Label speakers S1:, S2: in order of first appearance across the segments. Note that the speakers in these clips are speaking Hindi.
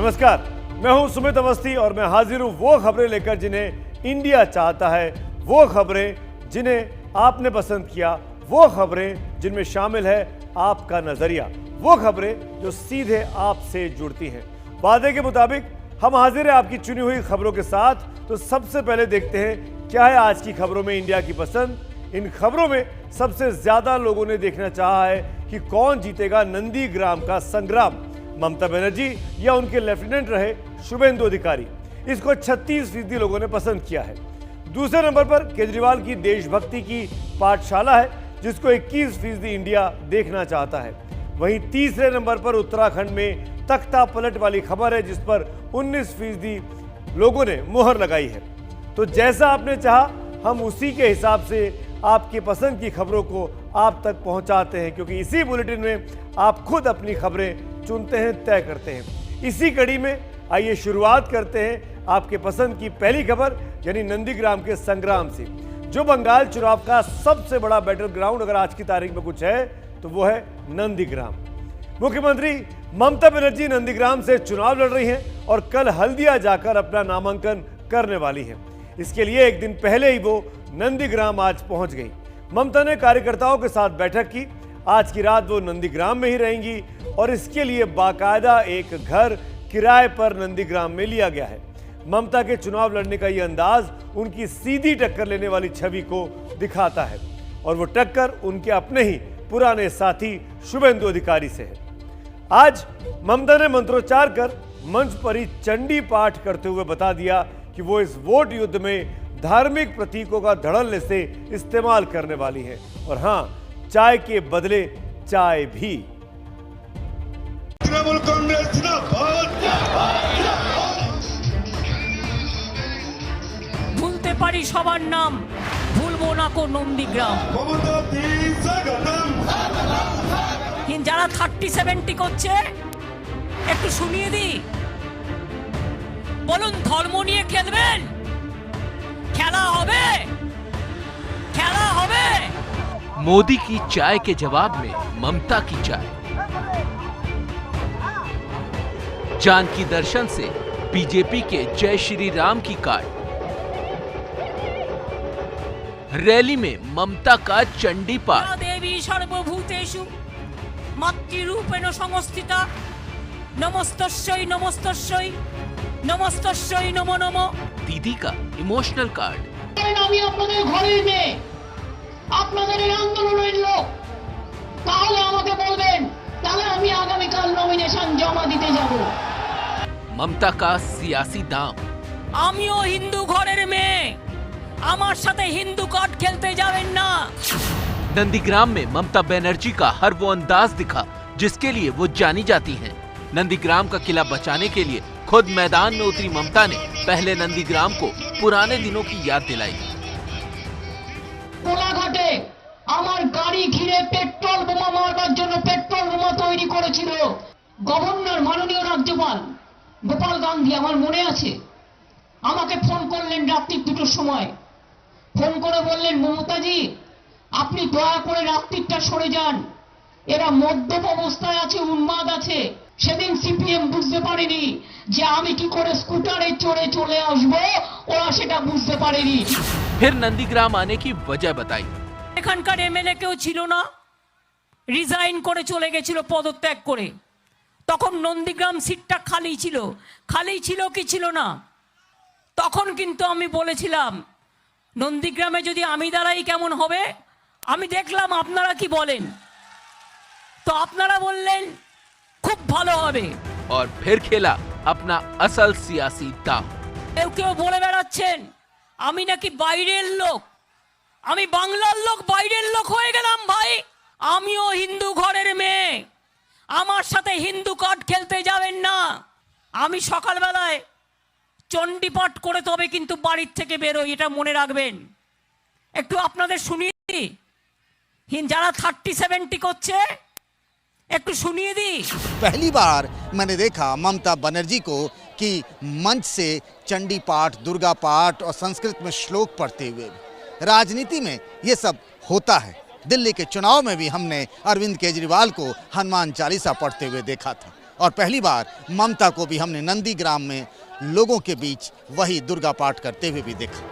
S1: नमस्कार, मैं हूं सुमित अवस्थी और मैं हाजिर हूं वो खबरें लेकर जिन्हें इंडिया चाहता है, वो खबरें जिन्हें आपने पसंद किया, वो खबरें जिनमें शामिल है आपका नजरिया, वो खबरें जो सीधे आपसे जुड़ती हैं। वादे के मुताबिक हम हाजिर हैं आपकी चुनी हुई खबरों के साथ। तो सबसे पहले देखते हैं क्या है आज की खबरों में इंडिया की पसंद। इन खबरों में सबसे ज्यादा लोगों ने देखना चाहा है कि कौन जीतेगा नंदीग्राम का संग्राम, ममता बनर्जी या उनके लेफ्टिनेंट रहे शुभेंदु अधिकारी। इसको 36% लोगों ने पसंद किया है। दूसरे नंबर पर केजरीवाल की देशभक्ति की पाठशाला है, जिसको 21% इंडिया देखना चाहता है। वहीं तीसरे नंबर पर उत्तराखंड में तख्ता पलट वाली खबर है, जिस पर 19% लोगों ने मुहर लगाई है। तो जैसा आपने चाहा हम उसी के हिसाब से आपकी पसंद की खबरों को आप तक पहुंचाते हैं, क्योंकि इसी बुलेटिन में आप खुद अपनी खबरें चुनते हैं, तय करते हैं। इसी कड़ी में आइए शुरुआत करते हैं आपके पसंद की पहली खबर, यानी नंदीग्राम के संग्राम से, जो बंगाल चुनाव का सबसे बड़ा बैटल ग्राउंड अगर आज की तारीख में कुछ है तो वो है नंदीग्राम। मुख्यमंत्री ममता बनर्जी नंदीग्राम से चुनाव लड़ रही हैं और कल हल्दिया जाकर अपना नामांकन करने वाली हैं। इसके लिए एक दिन पहले ही वो नंदीग्राम आज पहुंच गई। ममता ने कार्यकर्ताओं के साथ बैठक की। आज की रात वो नंदीग्राम में ही रहेंगी और इसके लिए बाकायदा एक घर किराए पर नंदीग्राम में लिया गया है। ममता के चुनाव लड़ने का यह अंदाज उनकी सीधी टक्कर लेने वाली छवि को दिखाता है और वो टक्कर उनके अपने ही पुराने साथी शुभेंदु अधिकारी से है। आज ममता ने मंत्रोच्चार कर मंच पर ही चंडी पाठ करते हुए बता दिया कि वो इस वोट युद्ध में धार्मिक प्रतीकों का धड़ल्ले से इस्तेमाल करने वाली है, और हां, चाय के बदले चाय भी।
S2: तृणमूल कांग्रेस
S3: भूलते पारी सबार नाम, भूलबो ना को नंदीग्राम। যারা 30-70 করছে একটু শুনিয়ে দি, বলুন ধর্ম নিয়ে খেলবেন? খেলা হবে, খেলা হবে।
S4: मोदी की चाय के जवाब में ममता की चाय। जानकी दर्शन से बीजेपी के जय श्री राम की कार्ड। रैली में ममता का चंडी पाठ।
S3: देवी सर्वभूतेषु मातृरूपेण संस्थिता, नमस्तस्यै नमस्तस्यै नमस्तस्यै नमो नमो।
S4: दीदी का इमोशनल कार्ड।
S5: আমি আপনাদের ঘরের মেয়ে, আপনাদের এই আন্দোলনের লোক, তাহলে আমাকে বলবেন, তাহলে আমি আগামীকাল নমিনেশন জমা দিতে যাব।
S4: ममता का सियासी दाम।
S3: আমিও হিন্দু ঘরের মেয়ে, আমার সাথে হিন্দু কার্ড খেলতে যাবেন না।
S4: नंदीग्राम में ममता बनर्जी का हर वो अंदाज दिखा जिसके लिए वो जानी जाती हैं। नंदीग्राम का किला बचाने के लिए खुद मैदान में उतरी ममता ने पहले नंदीग्राम को पुराने दिनों की याद दिलाई।
S5: কোলাঘাটে আমার গাড়ি ঘিরে পেট্রোল বোমা মারবার জন্য পেট্রোল বোমা তৈরি করেছিল গভর্নর মাননীয় রাজ্যপাল গোপাল গান্ধী, আমার মনে আছে। আমাকে ফোন করলেন রাত্রি 2টোর সময়, ফোন করে বললেন, মমতাজি আপনি দয়া করে রাত্রিটা সরে যান, এরা মদ্যপ অবস্থায় আছে, উন্মাদ আছে। সেদিন সিপিএম বুঝতে পারেনি যে আমি কি করে স্কুটারে চড়ে চলে আসবো, ওরা সেটা বুঝতে পারেনি।
S4: फिर नंदीग्राम आने की वजह बताई।
S3: এখানকার এমএলএ কেউ ছিল না, রিজাইন করে চলে গেছিল পদত্যাগ করে। তখন নন্দীগ্রাম সিটটা খালি ছিল। খালি ছিল কি ছিল না? তখন কিন্তু আমি বলেছিলাম নন্দীগ্রামে যদি আমি দাঁড়াই কেমন হবে। আমি দেখলাম আপনারা কি বলেন, তো আপনারা বললেন খুব ভালো হবে।
S4: और फिर खेला अपना असल सियासी दांव।
S3: কেউ কেউ বলে বেড়াচ্ছেন আমি নাকি বাইরের লোক, আমি বাংলার লোক, বাইরের লোক হয়ে গেলাম। ভাই, আমিও হিন্দু ঘরের মেয়ে, আমার সাথে হিন্দু কার্ড খেলতে যাবেন না। আমি সকালবেলায় চণ্ডীপাঠ করে তবে কিন্তু বাড়ির থেকে বেরোই, এটা মনে রাখবেন। একটু আপনাদের শুনিয়ে দিই, যারা 30-70 করছে একটু শুনিয়ে দিই।
S6: पहली बार मैंने देखा ममता बनर्जी को कि मंच से चंडी पाठ, दुर्गा पाठ और संस्कृत में श्लोक पढ़ते हुए। राजनीति में ये सब होता है। दिल्ली के चुनाव में भी हमने अरविंद केजरीवाल को हनुमान चालीसा पढ़ते हुए देखा था। और पहली बार ममता को भी हमने नंदीग्राम में लोगों के बीच वही दुर्गा पाठ करते हुए भी देखा।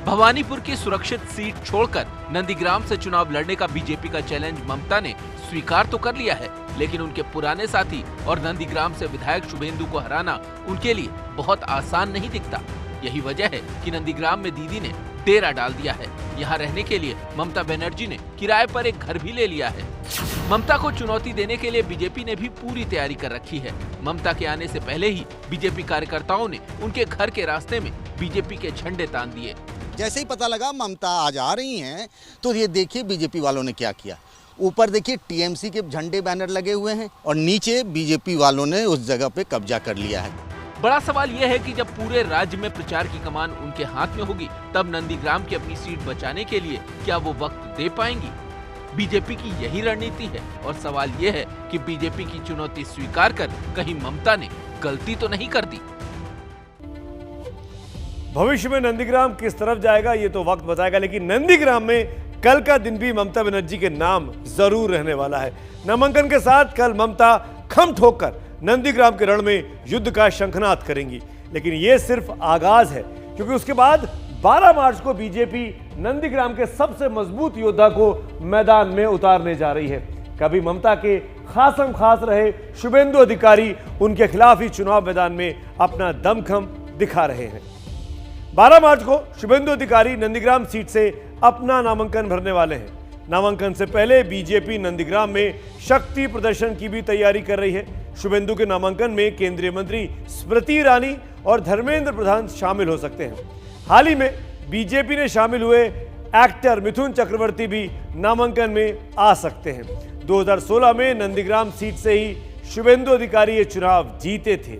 S4: भवानीपुर की सुरक्षित सीट छोड़कर नंदीग्राम से चुनाव लड़ने का बीजेपी का चैलेंज ममता ने स्वीकार तो कर लिया है, लेकिन उनके पुराने साथी और नंदीग्राम से विधायक शुभेंदु को हराना उनके लिए बहुत आसान नहीं दिखता। यही वजह है कि नंदीग्राम में दीदी ने डेरा डाल दिया है। यहाँ रहने के लिए ममता बनर्जी ने किराए पर एक घर भी ले लिया है। ममता को चुनौती देने के लिए बीजेपी ने भी पूरी तैयारी कर रखी है। ममता के आने से पहले ही बीजेपी कार्यकर्ताओं ने उनके घर के रास्ते में बीजेपी के झंडे तान दिए।
S6: जैसे ही पता लगा ममता आज आ रही हैं, तो ये देखिए बीजेपी वालों ने क्या किया। ऊपर देखिए टीएमसी के झंडे बैनर लगे हुए हैं और नीचे बीजेपी वालों ने उस जगह पे कब्जा कर लिया है।
S4: बड़ा सवाल यह है कि जब पूरे राज्य में प्रचार की कमान उनके हाथ में होगी, तब नंदीग्राम की अपनी सीट बचाने के लिए क्या वो वक्त दे पाएंगी? बीजेपी की यही रणनीति है और सवाल ये है कि बीजेपी की चुनौती स्वीकार कर कहीं ममता ने गलती तो नहीं कर दी।
S1: भविष्य में नंदीग्राम किस तरफ जाएगा ये तो वक्त बताएगा, लेकिन नंदीग्राम में कल का दिन भी ममता बनर्जी के नाम जरूर रहने वाला है। नामांकन के साथ कल ममता खम ठोककर नंदीग्राम के रण में युद्ध का शंखनाद करेंगी, लेकिन यह सिर्फ आगाज है, क्योंकि उसके बाद 12 मार्च को बीजेपी नंदीग्राम के सबसे मजबूत योद्धा को मैदान में उतारने जा रही है। कभी ममता के खासम खास रहे शुभेंदु अधिकारी उनके खिलाफ ही चुनाव मैदान में अपना दमखम दिखा रहे हैं। 12 मार्च को शुभेंदु अधिकारी नंदीग्राम सीट से अपना नामांकन भरने वाले हैं। नामांकन से पहले बीजेपी नंदीग्राम में शक्ति प्रदर्शन की भी तैयारी कर रही है। शुभेंदु के नामांकन में केंद्रीय मंत्री स्मृति ईरानी और धर्मेंद्र प्रधान शामिल हो सकते हैं। हाल ही में बीजेपी ने शामिल हुए एक्टर मिथुन चक्रवर्ती भी नामांकन में आ सकते हैं। 2016 में नंदीग्राम सीट से ही शुभेंदु अधिकारी ये चुनाव जीते थे।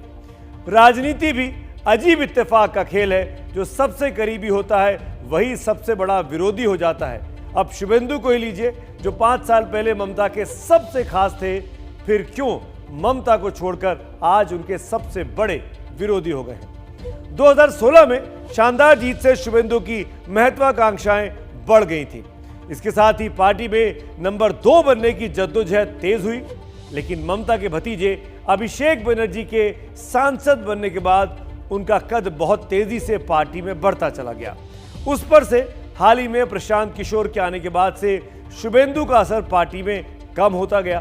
S1: राजनीति भी अजीब इत्तेफाक का खेल है, जो सबसे करीबी होता है वही सबसे बड़ा विरोधी हो जाता है। अब शुभेंदु को ही लीजिए, जो 5 साल पहले ममता के सबसे खास थे, फिर क्यों ममता को छोड़कर आज उनके सबसे बड़े विरोधी हो गए हैं। 2016 में शानदार जीत से शुभेंदु की महत्वाकांक्षाएं बढ़ गई थी। इसके साथ ही पार्टी में नंबर 2 बनने की जद्दोजहद तेज हुई, लेकिन ममता के भतीजे अभिषेक बनर्जी के सांसद बनने के बाद उनका कद बहुत तेजी से पार्टी में बढ़ता चला गया। उस पर से हाल ही में प्रशांत किशोर के आने के बाद से शुभेंदु का असर पार्टी में कम होता गया।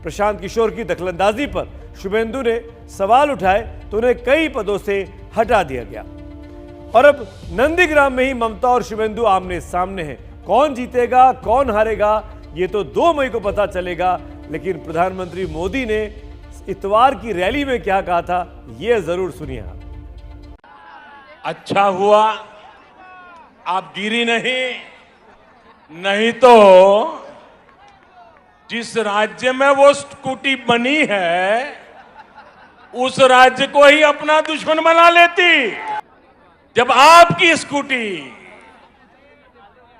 S1: प्रशांत किशोर की दखलंदाजी पर शुभेंदु ने सवाल उठाए तो उन्हें कई पदों से हटा दिया गया। और अब नंदीग्राम में ही ममता और शुभेंदु आमने सामने हैं। कौन जीतेगा कौन हारेगा ये तो 2 मई को पता चलेगा, लेकिन प्रधानमंत्री मोदी ने इतवार की रैली में क्या कहा था ये जरूर सुनिए आप।
S2: अच्छा हुआ आप गिरी नहीं तो जिस राज्य में वो स्कूटी बनी है उस राज्य को ही अपना दुश्मन बना लेती। जब आपकी स्कूटी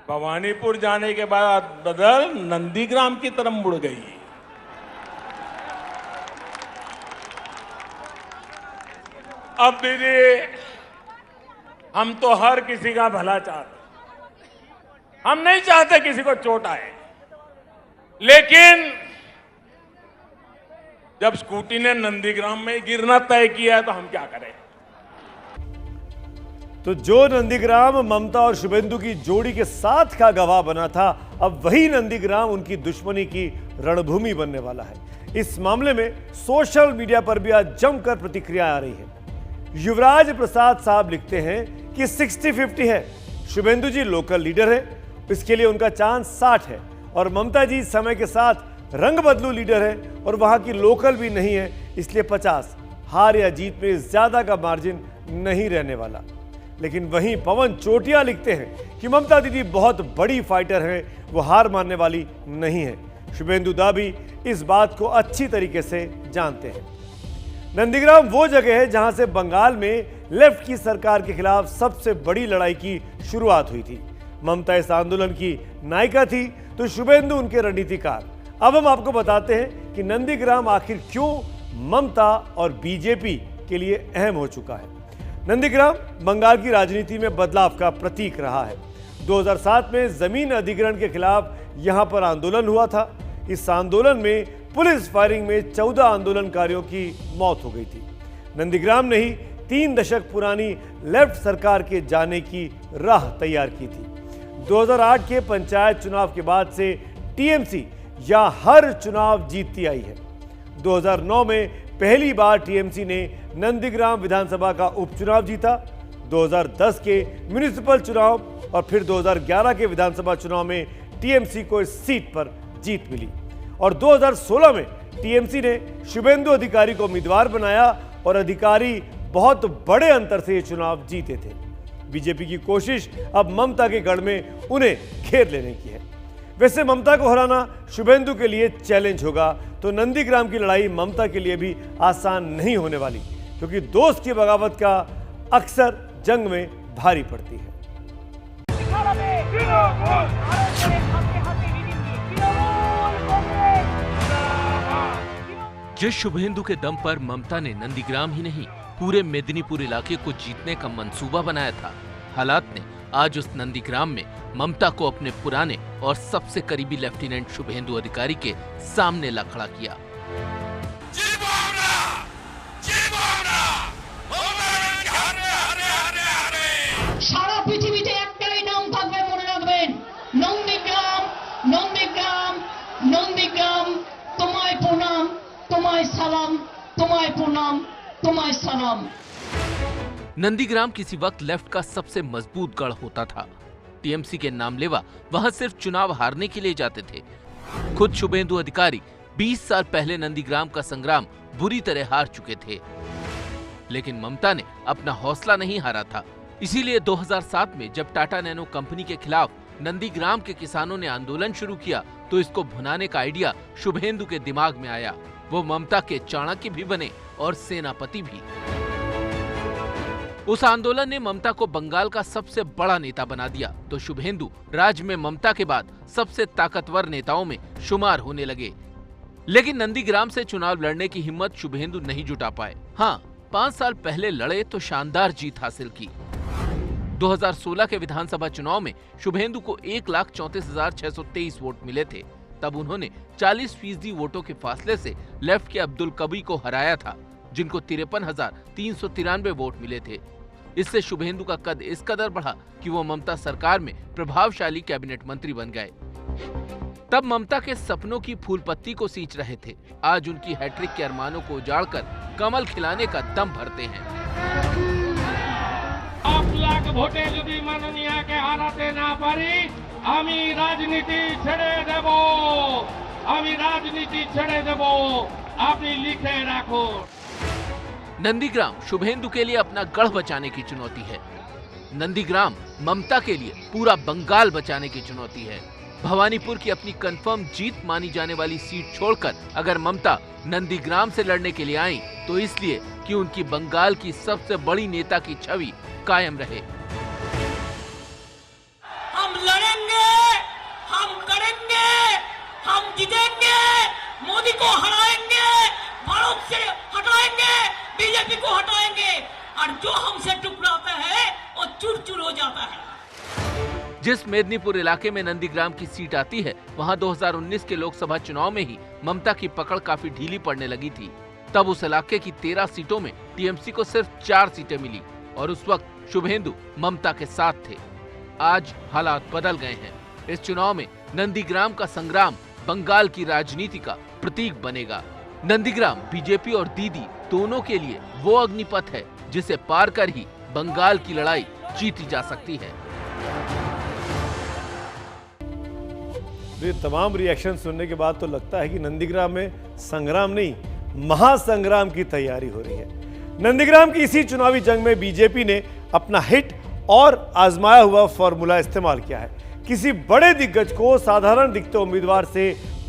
S2: भवानीपुर जाने के बाद बदल नंदीग्राम की तरफ मुड़ गई। अब दीदी हम तो हर किसी का भला चाहते, हम नहीं चाहते किसी को चोट आए, लेकिन जब स्कूटी ने नंदीग्राम में गिरना तय किया है तो हम क्या करें।
S1: तो जो नंदीग्राम ममता और शुभेंदु की जोड़ी के साथ का गवाह बना था, अब वही नंदीग्राम उनकी दुश्मनी की रणभूमि बनने वाला है। इस मामले में सोशल मीडिया पर भी आज जमकर प्रतिक्रिया आ रही है। युवराज प्रसाद साहब लिखते हैं कि 60-50 है। शुभेंदु जी लोकल लीडर है, इसके लिए उनका चांस 60 है, और ममता जी समय के साथ रंग बदलू लीडर है और वहां की लोकल भी नहीं है, इसलिए 50। हार या जीत में ज्यादा का मार्जिन नहीं रहने वाला। लेकिन वहीं पवन चोटिया लिखते हैं कि ममता दीदी बहुत बड़ी फाइटर हैं, वो हार मानने वाली नहीं है। शुभेंदु दा भी इस बात को अच्छी तरीके से जानते हैं। नंदीग्राम वो जगह है जहां से बंगाल में लेफ्ट की सरकार के खिलाफ सबसे बड़ी लड़ाई की शुरुआत हुई थी। ममता इस आंदोलन की नायिका थी तो शुभेंदु उनके रणनीतिकार। अब हम आपको बताते हैं कि नंदीग्राम आखिर क्यों ममता और बीजेपी के लिए अहम हो चुका है। नंदीग्राम बंगाल की राजनीति में बदलाव का प्रतीक रहा है। 2007 में जमीन अधिग्रहण के खिलाफ यहां पर आंदोलन हुआ था। इस आंदोलन में पुलिस फायरिंग में 14 आंदोलनकारियों की मौत हो गई थी। नंदीग्राम ने ही 3 दशक पुरानी लेफ्ट सरकार के जाने की राह तैयार की थी। 2008 के पंचायत चुनाव के बाद से टीएमसी यहां हर चुनाव जीतती आई है। 2009 में पहली बार टीएमसी ने नंदीग्राम विधानसभा का उपचुनाव जीता। 2010 के म्युनिसिपल चुनाव और फिर 2011 के विधानसभा चुनाव में टीएमसी को इस सीट पर जीत मिली और 2016 में टीएमसी ने शुभेंदु अधिकारी को उम्मीदवार बनाया और अधिकारी बहुत बड़े अंतर से ये चुनाव जीते थे। बीजेपी की कोशिश अब ममता के गढ़ में उन्हें घेर लेने की है। वैसे ममता को हराना शुभेंदु के लिए चैलेंज होगा, तो नंदीग्राम की लड़ाई ममता के लिए भी आसान नहीं होने वाली, क्योंकि दोस्त की बगावत का अक्सर जंग में भारी पड़ती है।
S4: जिस शुभेंदु के दम पर ममता ने नंदीग्राम ही नहीं पूरे मेदिनीपुर इलाके को जीतने का मंसूबा बनाया था, हालात ने आज उस नंदीग्राम में ममता को अपने पुराने और सबसे करीबी लेफ्टिनेंट शुभेंदु अधिकारी के सामने ला खड़ा किया।
S5: সারা পৃথিবীতে একটাই নাম থাকবে, মনে রাখবেন, নন্দীগ্রাম। নন্দীগ্রাম, নন্দীগ্রাম, তোমায় প্রণাম, তোমায় সালাম, তোমায় প্রণাম, তোমায় সালাম।
S4: नंदीग्राम किसी वक्त लेफ्ट का सबसे मजबूत गढ़ होता था। टीएमसी के नामलेवा वहां सिर्फ चुनाव हारने के लिए जाते थे। खुद शुभेंदु अधिकारी 20 साल पहले नंदीग्राम का संग्राम बुरी तरह हार चुके थे, लेकिन ममता ने अपना हौसला नहीं हारा था। इसीलिए 2007 में जब टाटा नैनो कंपनी के खिलाफ नंदीग्राम के किसानों ने आंदोलन शुरू किया, तो इसको भुनाने का आइडिया शुभेंदु के दिमाग में आया। वो ममता के चाणक्य भी बने और सेनापति भी। उस आंदोलन ने ममता को बंगाल का सबसे बड़ा नेता बना दिया, तो शुभेंदु राज्य में ममता के बाद सबसे ताकतवर नेताओं में शुमार होने लगे। लेकिन नंदीग्राम से चुनाव लड़ने की हिम्मत शुभेंदु नहीं जुटा पाए। हाँ, 5 साल पहले लड़े तो शानदार जीत हासिल की। 2016 के विधानसभा चुनाव में शुभेंदु को 1,34,623 वोट मिले थे। तब उन्होंने 40% वोटों के फासले से लेफ्ट के अब्दुल कवी को हराया था, जिनको 53,393 वोट मिले थे। इससे शुभेंदु का कद इस कदर बढ़ा कि वो ममता सरकार में प्रभावशाली कैबिनेट मंत्री बन गए। तब ममता के सपनों की फूल पत्ती को सींच रहे थे। आज उनकी हैट्रिक के अरमानों को उजाड़कर कमल खिलाने का दम भरते हैं।
S7: आप लाख ভোটে যদি মাননীয়াকে হারাতে না পারি, আমি রাজনীতি ছেড়ে দেব, আমি রাজনীতি ছেড়ে দেব, আপনি লিখে রাখুন।
S4: नंदीग्राम शुभेंदु के लिए अपना गढ़ बचाने की चुनौती है। नंदीग्राम ममता के लिए पूरा बंगाल बचाने की चुनौती है। भवानीपुर की अपनी कंफर्म जीत मानी जाने वाली सीट छोड़कर अगर ममता नंदीग्राम से लड़ने के लिए आई, तो इसलिए कि उनकी बंगाल की सबसे बड़ी नेता की छवि कायम रहे।
S3: हम लड़ेंगे, हम करेंगे, हम जीतेंगे, मोदी को हराएंगे, भारत से हटाएंगे, बीजेपी को हटाएंगे, और जो हमसे टकराता है वो चूर चूर हो जाता है।
S4: जिस मेदिनीपुर इलाके में नंदीग्राम की सीट आती है, वहां 2019 के लोकसभा चुनाव में ही ममता की पकड़ काफी ढीली पड़ने लगी थी। तब उस इलाके की 13 सीटों में टीएमसी को सिर्फ 4 सीटें मिली और उस वक्त शुभेंदु ममता के साथ थे। आज हालात बदल गए हैं। इस चुनाव में नंदीग्राम का संग्राम बंगाल की राजनीति का प्रतीक बनेगा। नंदीग्राम बीजेपी और दीदी दोनों के लिए वो अग्निपथ है जिसे पार कर ही बंगाल की लड़ाई जीती जा सकती है।
S1: ये तमाम रिएक्शन सुनने के बाद तो लगता है कि नंदीग्राम में संग्राम नहीं, महासंग्राम की तैयारी हो रही है। नंदीग्राम की इसी चुनावी जंग में बीजेपी ने अपना हिट और आजमाया हुआ फॉर्मूला इस्तेमाल किया है। किसी बड़े दिग्गज को साधारण दिखते उम्मीदवार से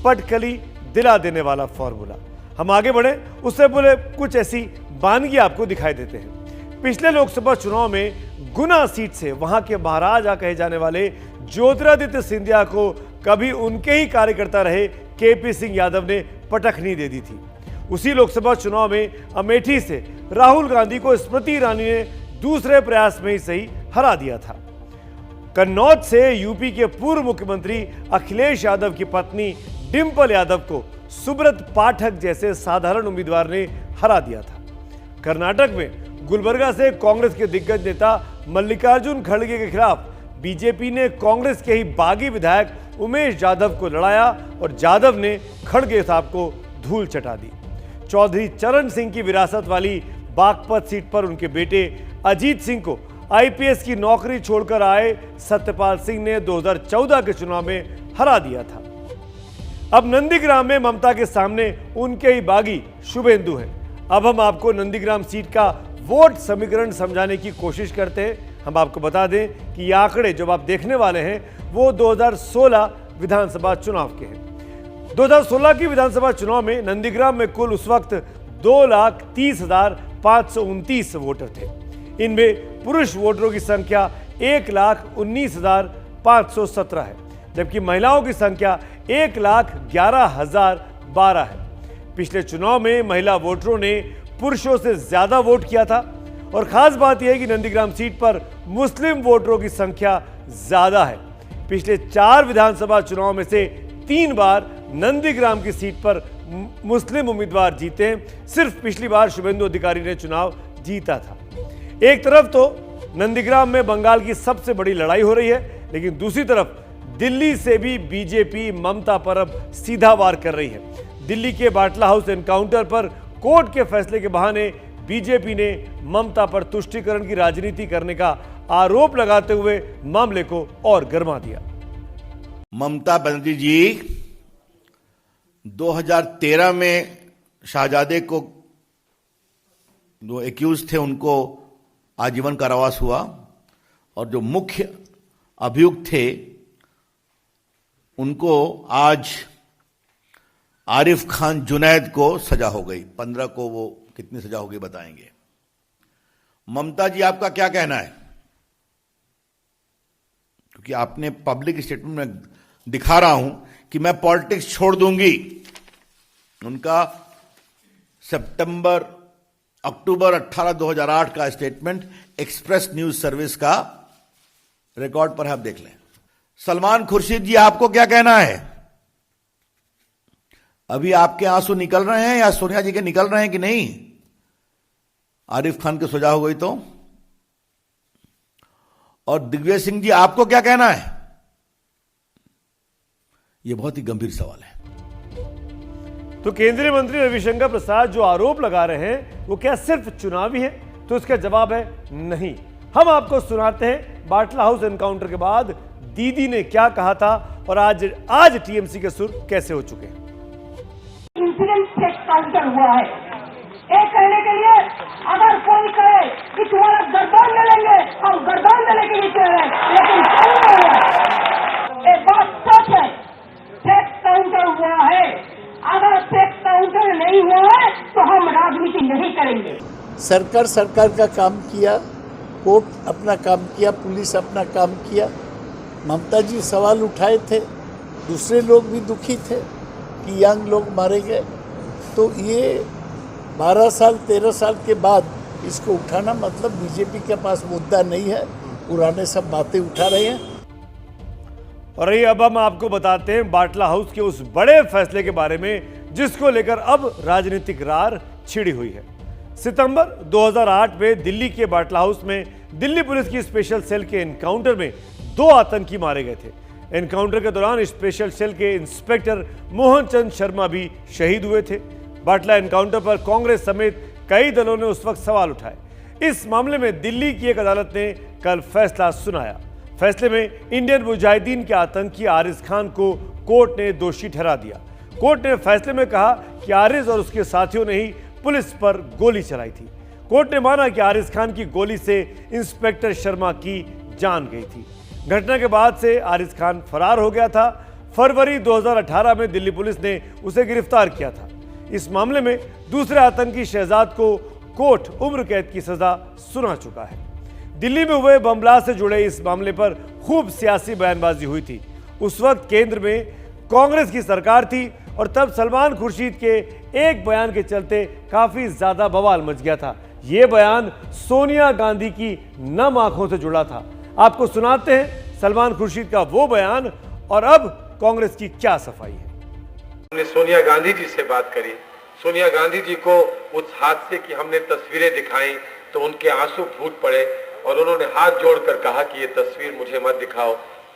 S1: पटकली दिला देने वाला फॉर्मूला। हम आगे बढ़े उससे पहले कुछ ऐसी बानगी आपको दिखाई देते हैं। पिछले लोकसभा चुनाव में गुना सीट से वहां के महाराजा कहे जाने वाले ज्योतिरादित्य सिंधिया को कभी उनके ही कार्यकर्ता रहे केपी सिंह यादव ने पटखनी दे दी थी। उसी लोकसभा चुनाव में अमेठी से राहुल गांधी को स्मृति ईरानी ने दूसरे प्रयास में ही सही हरा दिया था। कन्नौज से यूपी के पूर्व मुख्यमंत्री अखिलेश यादव की पत्नी डिंपल यादव को सुब्रत पाठक जैसे साधारण उम्मीदवार ने हरा दिया था। कर्नाटक में गुलबर्गा से कांग्रेस के दिग्गज नेता मल्लिकार्जुन खड़गे के खिलाफ बीजेपी ने कांग्रेस के ही बागी विधायक उमेश यादव को लड़ाया और यादव ने खड़गे साहब को धूल चटा दी। चौधरी चरण सिंह की विरासत वाली बागपत सीट पर उनके बेटे अजीत सिंह को आईपीएस की नौकरी छोड़कर आए सत्यपाल सिंह ने 2014 के चुनाव में हरा दिया था। अब नंदीग्राम में ममता के सामने उनके ही बागी शुभेंदु हैं। अब हम आपको नंदीग्राम सीट का वोट समीकरण समझाने की कोशिश करते हैं। हम आपको बता दें कि ये आंकड़े जो आप देखने वाले हैं वो 2016 विधानसभा चुनाव के हैं। 2016 की विधानसभा चुनाव में नंदीग्राम में कुल उस वक्त 2,30,529 वोटर थे। इनमें पुरुष वोटरों की संख्या 1,19,517 है, जबकि महिलाओं की संख्या 1,11,012 है। पिछले चुनाव में महिला वोटरों ने पुरुषों से ज्यादा वोट किया था और खास बात यह है कि नंदीग्राम सीट पर मुस्लिम वोटरों की संख्या ज्यादा है। पिछले 4 विधानसभा चुनाव में से 3 बार नंदीग्राम की सीट पर मुस्लिम उम्मीदवार जीते हैं। सिर्फ पिछली बार शुभेंदु अधिकारी ने चुनाव जीता था। एक तरफ तो नंदीग्राम में बंगाल की सबसे बड़ी लड़ाई हो रही है, लेकिन दूसरी तरफ दिल्ली से भी बीजेपी ममता पर अब सीधा वार कर रही है। दिल्ली के बाटला हाउस एनकाउंटर पर कोर्ट के फैसले के बहाने बीजेपी ने ममता पर तुष्टीकरण की राजनीति करने का आरोप लगाते हुए मामले को और गरमा दिया।
S8: ममता बनर्जी जी 2013 में शाहजादे को जो एक्यूज थे उनको आजीवन कारावास हुआ और जो मुख्य अभियुक्त थे उनको आज आरिफ खान जुनैद को सजा हो गई। 15 को वो कितनी सजा होगी बताएंगे। ममता जी आपका क्या कहना है? क्योंकि आपने पब्लिक स्टेटमेंट में दिखा रहा हूं कि मैं पॉलिटिक्स छोड़ दूंगी। उनका अक्टूबर 18, 2008 का स्टेटमेंट एक्सप्रेस न्यूज सर्विस का रिकॉर्ड पर आप देख लें। सलमान खुर्शीद जी आपको क्या कहना है? अभी आपके आंसू निकल रहे हैं या सोनिया जी के निकल रहे हैं कि नहीं? आरिफ खान की सजा हो गई तो। और दिग्विजय सिंह जी आपको क्या कहना है? यह बहुत ही गंभीर सवाल है।
S1: तो केंद्रीय मंत्री रविशंकर प्रसाद जो आरोप लगा रहे हैं वो क्या सिर्फ चुनावी है? तो इसका जवाब है नहीं। हम आपको सुनाते हैं बाटला हाउस एनकाउंटर के बाद दीदी ने क्या कहा था और आज टीएमसी के सुर कैसे हो चुके हैं।
S9: इंसिडेंट से काउंटर हुआ है। एक कहने के लिए अगर कोई कहे कि तुम्हारा गर्दन ले लेंगे, हम गर्दन लेने के लिए कह रहे हैं, लेकिन एक बात सच है, फेक काउंटर हुआ है। अगर फेक काउंटर नहीं हुआ है तो हम राजनीति नहीं करेंगे।
S10: सरकार का काम किया, कोर्ट अपना काम किया, पुलिस अपना काम किया। ममता जी सवाल उठाए थे, दूसरे लोग भी दुखी थे कि यंग लोग मारे गए। तो ये 12 साल 13 साल के बाद इसको उठाना मतलब बीजेपी के पास मुद्दा नहीं है, पुराने सब बातें उठा रहे हैं।
S1: और ये अब हम आपको बताते हैं बाटला हाउस के उस बड़े फैसले के बारे में जिसको लेकर अब राजनीतिक रार छिड़ी हुई है। सितंबर 2008 में दिल्ली के बाटला हाउस में दिल्ली पुलिस की स्पेशल सेल के एनकाउंटर में 2 आतंकी मारे गए थे। एनकाउंटर के दौरान स्पेशल सेल के इंस्पेक्टर मोहन चंद शर्मा भी शहीद हुए थे। बाटला एनकाउंटर पर कांग्रेस समेत कई दलों ने उस वक्त सवाल उठाए। इस मामले में दिल्ली की एक अदालत ने कल फैसला सुनाया। फैसले में इंडियन मुजाहिदीन के आतंकी आरिज खान को कोर्ट ने दोषी ठहरा दिया। कोर्ट ने फैसले में कहा कि आरिज और उसके साथियों ने ही पुलिस पर गोली चलाई थी। कोर्ट ने माना कि आरिज खान की गोली से इंस्पेक्टर शर्मा की जान गई थी। घटना के बाद से आरिज खान फरार हो गया था। फरवरी 2018 में दिल्ली पुलिस ने उसे गिरफ्तार किया था। इस मामले में दूसरे आतंकी शहजाद को कोर्ट उम्र कैद की सजा सुना चुका है। दिल्ली में हुए बम ब्लास्ट से जुड़े इस मामले पर खूब सियासी बयानबाजी हुई थी। उस वक्त केंद्र में कांग्रेस की सरकार थी और तब सलमान खुर्शीद के एक बयान के चलते काफी ज्यादा बवाल मच गया था। यह बयान सोनिया गांधी की नम आंखों से जुड़ा था। आपको सुनाते हैं सलमान खुर्शीद का वो बयान और अब कांग्रेस की क्या सफाई है।
S11: हमने सोनिया गांधी जी से बात करी। सोनिया गांधी जी को उस हादसे की हमने तस्वीरें दिखाई तो उनके आंसू फूट पड़े और उन्होंने हाथ जोड़कर कहा कि ये तस्वीर मुझे मत दिखाओ,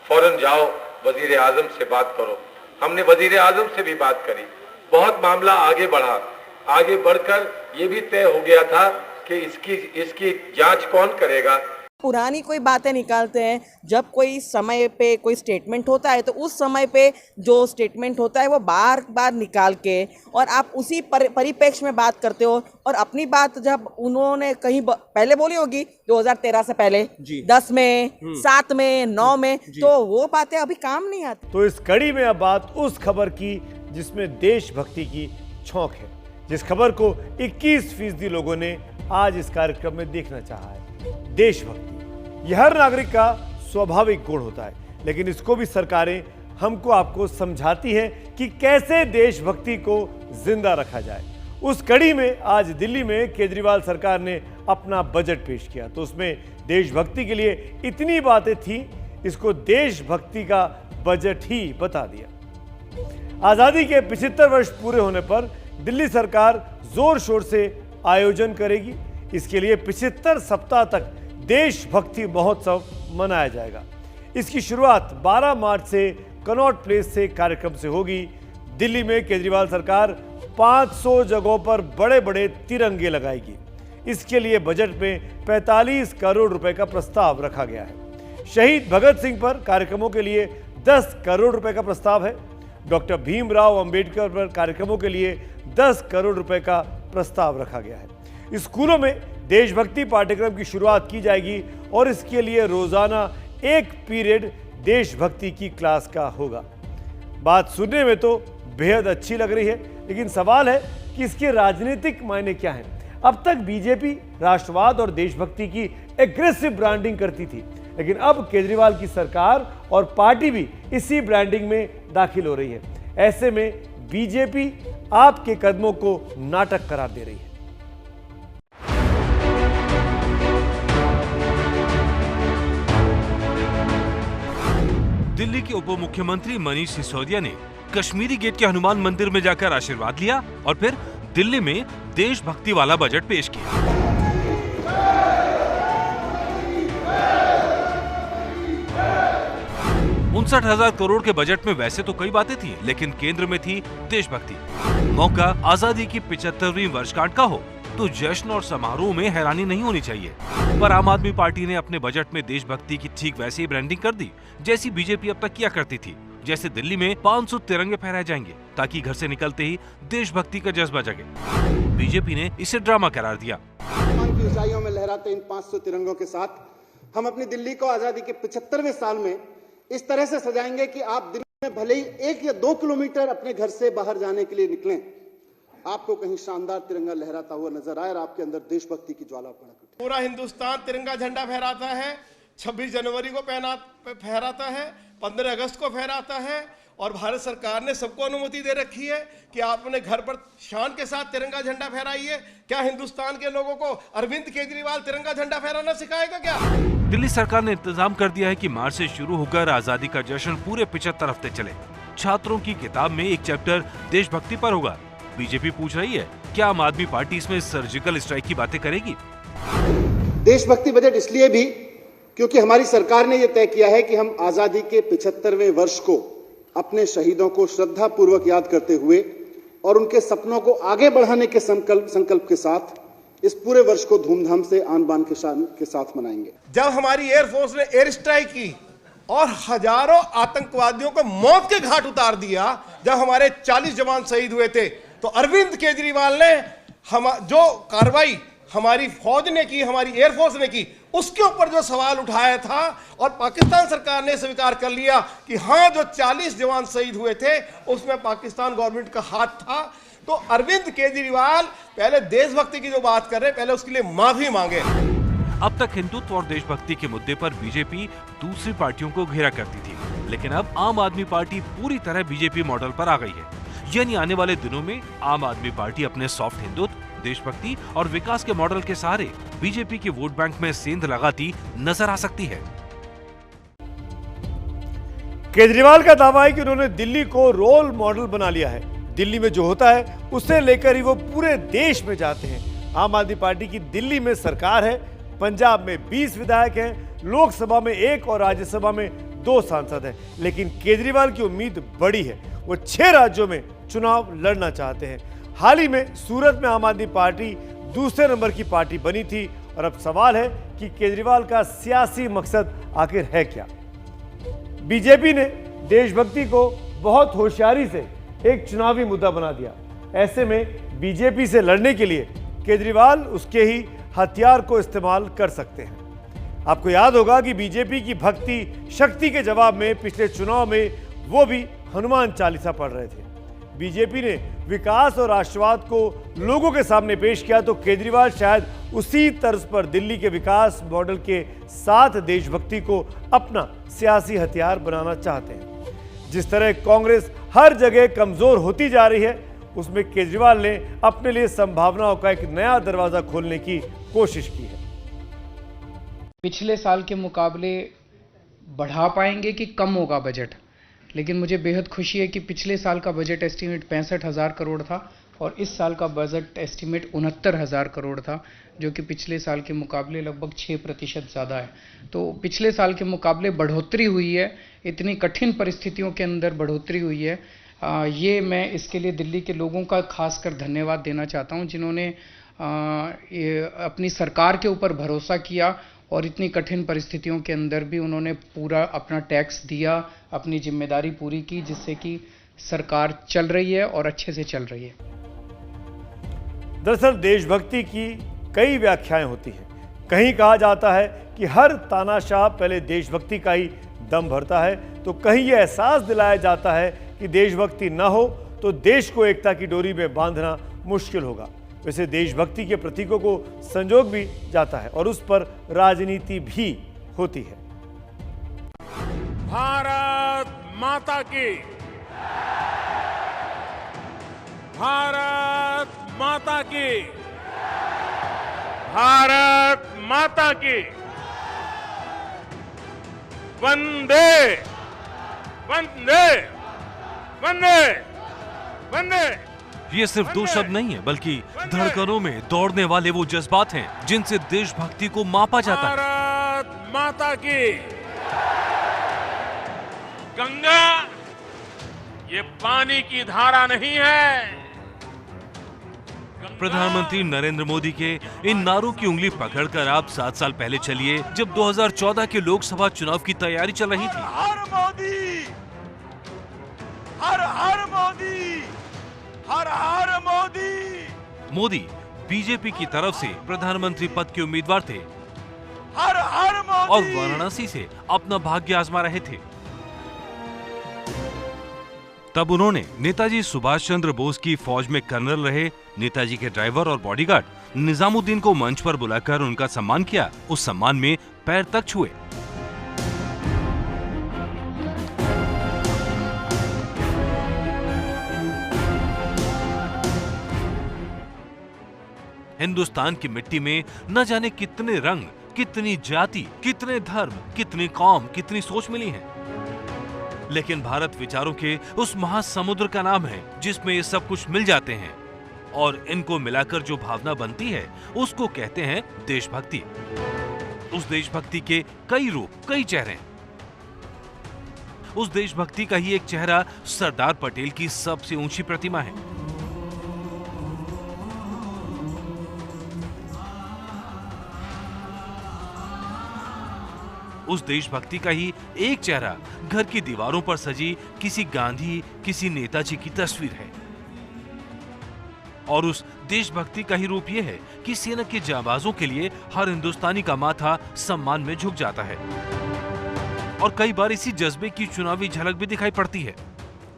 S11: फौरन जाओ वजीर आजम से बात करो। हमने वजीर आजम से भी बात करी, बहुत मामला आगे बढ़ा। आगे बढ़कर ये भी तय हो गया था कि इसकी जांच कौन करेगा।
S12: पुरानी कोई बातें निकालते हैं, जब कोई समय पे कोई स्टेटमेंट होता है तो उस समय पे जो स्टेटमेंट होता है वो बार बार निकाल के और आप उसी परिप्रेक्ष्य में बात करते हो। और अपनी बात जब उन्होंने कहीं पहले बोली होगी 2013 से पहले 10 में 7 में 9 में, तो वो बातें अभी काम नहीं आती।
S1: तो इस कड़ी में अब बात उस खबर की जिसमें देशभक्ति की छौंक है, जिस खबर को 21% लोगों ने आज इस कार्यक्रम में देखना चाहा है। देशभक्ति यह हर नागरिक का स्वाभाविक गुण होता है, लेकिन इसको भी सरकारें हमको आपको समझाती हैं कि कैसे देशभक्ति को जिंदा रखा जाए। उस कड़ी में आज दिल्ली में केजरीवाल सरकार ने अपना बजट पेश किया, तो उसमें देशभक्ति के लिए इतनी बातें थी, इसको देशभक्ति का बजट ही बता दिया। आजादी के 75 वर्ष पूरे होने पर दिल्ली सरकार जोर शोर से आयोजन करेगी। इसके लिए 75 सप्ताह तक देशभक्ति महोत्सव मनाया जाएगा। इसकी शुरुआत 12 मार्च से कनॉट प्लेस से कार्यक्रम से होगी। दिल्ली में केजरीवाल सरकार 500 जगहों पर बड़े बड़े तिरंगे लगाएगी। इसके लिए बजट में 45 करोड़ रुपए का प्रस्ताव रखा गया है। शहीद भगत सिंह पर कार्यक्रमों के लिए 10 करोड़ रुपए का प्रस्ताव है। डॉक्टर भीमराव अंबेडकर पर कार्यक्रमों के लिए 10 करोड़ रुपए का प्रस्ताव रखा गया है। स्कूलों में देशभक्ति पाठ्यक्रम की शुरुआत की जाएगी और इसके लिए रोजाना एक पीरियड देशभक्ति की क्लास का होगा। बात सुनने में तो बेहद अच्छी लग रही है, लेकिन सवाल है कि इसके राजनीतिक मायने क्या हैं। अब तक बीजेपी राष्ट्रवाद और देशभक्ति की एग्रेसिव ब्रांडिंग करती थी, लेकिन अब केजरीवाल की सरकार और पार्टी भी इसी ब्रांडिंग में दाखिल हो रही है। ऐसे में बीजेपी आपके कदमों को नाटक करार दे रही है।
S13: दिल्ली के उप मुख्यमंत्री मनीष सिसोदिया ने कश्मीरी गेट के हनुमान मंदिर में जाकर आशीर्वाद लिया और फिर दिल्ली में देशभक्ति वाला बजट पेश किया। 59,000 करोड़ के बजट में वैसे तो कई बातें थी, लेकिन केंद्र में थी देशभक्ति। मौका आजादी की 75वीं वर्षगांठ का हो तो जश्न और समारोह में हैरानी नहीं होनी चाहिए, पर आम आदमी पार्टी ने अपने बजट में देशभक्ति की ठीक वैसी ही ब्रांडिंग कर दी जैसी बीजेपी अब तक किया करती थी। जैसे दिल्ली में 500 तिरंगे फहराए जाएंगे ताकि घर से निकलते ही देशभक्ति का जज्बा जगे। बीजेपी ने इसे ड्रामा करार दिया।
S14: आसमान की ऊंचाइयों में लहराते इन 500 तिरंगों के साथ हम अपनी दिल्ली को आजादी के 75वें साल में इस तरह से सजाएंगे कि आप दिल्ली में भले ही 1 या 2 किलोमीटर अपने घर से बाहर जाने के लिए निकलें, आपको कहीं शानदार तिरंगा लहराता हुआ नजर आए और आपके अंदर देशभक्ति की ज्वाला भड़क उठे।
S7: पूरा हिंदुस्तान तिरंगा झंडा फहराता है, 26 जनवरी को फहराता है, 15 अगस्त को फहराता है, और भारत सरकार ने सबको अनुमति दे रखी है कि आप अपने घर पर शान के साथ तिरंगा झंडा फहराइए। क्या हिंदुस्तान के लोगों को अरविंद केजरीवाल तिरंगा झंडा फहराना सिखाएगा क्या?
S13: दिल्ली सरकार ने इंतजाम कर दिया है कि मार्च से शुरू होकर आजादी का जश्न पूरे 75 हफ्ते चले। छात्रों की किताब में एक चैप्टर देशभक्ति पर होगा। बीजेपी पूछ रही है क्या आम आदमी पार्टी इसमें सर्जिकल स्ट्राइक की बातें करेगी?
S14: देशभक्ति बजट इसलिए भी क्योंकि हमारी सरकार ने यह तय किया है कि हम आजादी के 75वें वर्ष को अपने शहीदों को श्रद्धा पूर्वक याद करते हुए और उनके सपनों को आगे बढ़ाने के संकल्प के साथ इस पूरे वर्ष को धूमधाम से आन बान के साथ मनाएंगे।
S7: जब हमारी एयरफोर्स ने एयर स्ट्राइक की और हजारों आतंकवादियों को मौत के घाट उतार दिया, जब हमारे 40 जवान शहीद हुए थे, तो अरविंद केजरीवाल ने जो कार्रवाई हमारी फौज ने की, हमारी एयरफोर्स ने की, उसके ऊपर जो सवाल उठाया था और पाकिस्तान सरकार ने स्वीकार कर लिया कि हाँ, जो 40 जवान शहीद हुए थे उसमें पाकिस्तान गवर्नमेंट का हाथ था। तो अरविंद केजरीवाल पहले देशभक्ति की जो बात कर रहे हैं, पहले उसके लिए माफी मांगे।
S13: अब तक हिंदुत्व और देशभक्ति के मुद्दे पर बीजेपी दूसरी पार्टियों को घेरा करती थी, लेकिन अब आम आदमी पार्टी पूरी तरह बीजेपी मॉडल पर आ गई है। यानी आने वाले दिनों में आम आदमी पार्टी अपने सॉफ्ट हिंदुत्व, देशभक्ति और विकास के मॉडल के सहारे बीजेपी के वोट बैंक में सेंध लगाती नजर आ सकती है।
S1: केजरीवाल का दावा है कि उन्होंने दिल्ली को रोल मॉडल बना लिया है। दिल्ली में जो होता है उसे लेकर ही वो पूरे देश में जाते हैं। आम आदमी पार्टी की दिल्ली में सरकार है, पंजाब में 20 विधायक हैं, लोकसभा में 1 और राज्यसभा में 2 सांसद हैं। लेकिन केजरीवाल की उम्मीद बड़ी है, वो 6 राज्यों में चुनाव लड़ना चाहते हैं। हाल ही में सूरत में आम आदमी पार्टी दूसरे नंबर की पार्टी बनी थी और अब सवाल है कि केजरीवाल का सियासी मकसद आखिर है क्या। बीजेपी ने देशभक्ति को बहुत होशियारी से एक चुनावी मुद्दा बना दिया। ऐसे में बीजेपी से लड़ने के लिए केजरीवाल उसके ही हथियार को इस्तेमाल कर सकते हैं। आपको याद होगा कि बीजेपी की भक्ति शक्ति के जवाब में पिछले चुनाव में वो भी हनुमान चालीसा पढ़ रहे थे। बीजेपी ने विकास और राष्ट्रवाद को लोगों के सामने पेश किया तो केजरीवाल शायद उसी तर्ज पर दिल्ली के विकास मॉडल के साथ देशभक्ति को अपना सियासी हथियार बनाना चाहते हैं। जिस तरह कांग्रेस हर जगह कमजोर होती जा रही है, उसमें केजरीवाल ने अपने लिए संभावनाओं का एक नया दरवाजा खोलने की कोशिश की है।
S15: पिछले साल के मुकाबले बढ़ा पाएंगे कि कम होगा बजट, लेकिन मुझे बेहद खुशी है कि पिछले साल का बजट एस्टीमेट 65,000 करोड़ था और इस साल का बजट एस्टीमेट 69,000 करोड़ था, जो कि पिछले साल के मुकाबले लगभग 6% ज़्यादा है। तो पिछले साल के मुकाबले बढ़ोतरी हुई है, इतनी कठिन परिस्थितियों के अंदर बढ़ोतरी हुई है। ये मैं इसके लिए दिल्ली के लोगों का खासकर धन्यवाद देना चाहता हूँ, जिन्होंने अपनी सरकार के ऊपर भरोसा किया और इतनी कठिन परिस्थितियों के अंदर भी उन्होंने पूरा अपना टैक्स दिया, अपनी जिम्मेदारी पूरी की, जिससे कि सरकार चल रही है और अच्छे से चल रही है।
S1: दरअसल देशभक्ति की कई व्याख्याएं होती हैं। कहीं कहा जाता है कि हर तानाशाह पहले देशभक्ति का ही दम भरता है, तो कहीं यह एहसास दिलाया जाता है कि देशभक्ति न हो तो देश को एकता की डोरी में बांधना मुश्किल होगा। वैसे देशभक्ति के प्रतीकों को संजोग भी जाता है और उस पर राजनीति भी होती है।
S2: भारत माता की, भारत माता की, भारत माता की, वंदे वंदे वंदे वंदे।
S13: ये सिर्फ 2 शब्द नहीं है, बल्कि धड़कनों में दौड़ने वाले वो जज्बात हैं जिनसे देशभक्ति को मापा जाता है।
S2: भारत माता की। गंगा ये पानी की धारा नहीं है।
S13: प्रधानमंत्री नरेंद्र मोदी के इन नारों की उंगली पकड़कर आप 7 साल पहले चलिए, जब 2014 के लोकसभा चुनाव की तैयारी चल रही थी।
S2: हर मोदी, हर हर मोदी, हर हर मोदी।
S13: मोदी बीजेपी की तरफ से प्रधानमंत्री पद के उम्मीदवार थे
S2: हर हर मोदी
S13: और वाराणसी से अपना भाग्य आजमा रहे थे। तब उन्होंने नेताजी सुभाष चंद्र बोस की फौज में कर्नल रहे नेताजी के ड्राइवर और बॉडीगार्ड निजामुद्दीन को मंच पर बुलाकर उनका सम्मान किया। उस सम्मान में पैर तक छुए। हिंदुस्तान की मिट्टी में न जाने कितने रंग, कितनी जाति, कितने धर्म, कितनी कौम, कितनी सोच मिली है, लेकिन भारत विचारों के उस महासमुद्र का नाम है जिसमें ये सब कुछ मिल जाते हैं और इनको मिलाकर जो भावना बनती है उसको कहते हैं देशभक्ति। उस देशभक्ति के कई रूप, कई चेहरे। उस देशभक्ति का ही एक चेहरा सरदार पटेल की सबसे ऊंची प्रतिमा है। उस देशभक्ति का ही एक चेहरा घर की दीवारों पर सजी किसी गांधी, किसी नेताजी की तस्वीर है। और उस देशभक्ति का ही रूप यह है कि सेना के जांबाजों के लिए हर हिंदुस्तानी का माथा सम्मान में झुक जाता है। और कई बार इसी जज्बे की चुनावी झलक भी दिखाई पड़ती है।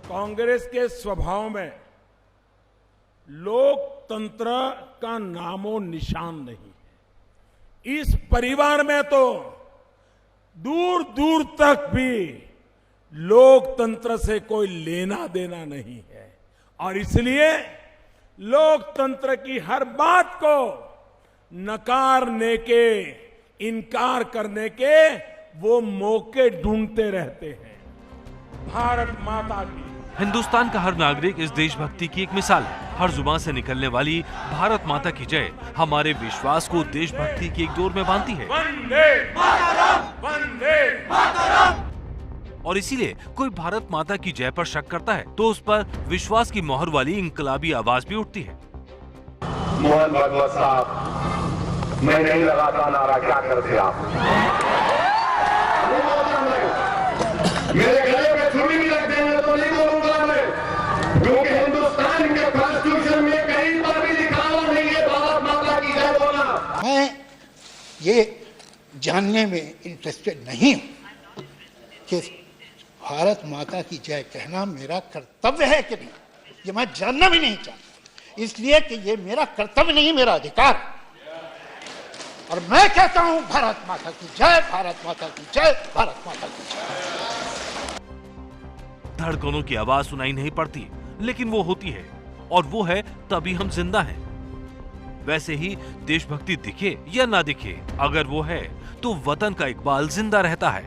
S2: कांग्रेस के स्वभाव में लोकतंत्र का नामो निशान नहीं। इस परिवार में तो दूर दूर तक भी लोकतंत्र से कोई लेना देना नहीं है और इसलिए लोकतंत्र की हर बात को नकारने के, इनकार करने के वो मौके ढूंढते रहते हैं। भारत माता की,
S13: हिंदुस्तान का हर नागरिक इस देशभक्ति की एक मिसाल है। हर जुबान से निकलने वाली भारत माता की जय हमारे विश्वास को देशभक्ति की एक डोर में बांधती है।
S2: वंदे मातरम, वंदे मातरम।
S13: और इसीलिए कोई भारत माता की जय पर शक करता है तो उस पर विश्वास की मोहर वाली इंकलाबी आवाज भी उठती है।
S16: मोहन भागवत साहब, मैं नहीं लगाता नारा, क्या करते आप? मेरे गले में छुरी भी रख देंगे तो नहीं बोलूंगा मैं, क्योंकि हिंदुस्तान के कॉन्स्टिट्यूशन में कहीं पर भी लिखा हुआ नहीं है भारत माता की जय बोलना।
S10: मैं ये जानने में इंटरेस्टेड नहीं हूं कि भारत माता की जय कहना मेरा कर्तव्य है कि नहीं, ये मैं जानना भी नहीं चाहता, इसलिए कि ये मेरा कर्तव्य नहीं, मेरा अधिकार। और मैं कहता हूं भारत माता की जय, भारत माता की जय, भारत माता की जय।
S13: धड़कनों की आवाज सुनाई नहीं पड़ती, लेकिन वो होती है, और वो है तभी हम जिंदा हैं। वैसे ही देशभक्ति दिखे या ना दिखे, अगर वो है तो वतन का इकबाल जिंदा रहता है।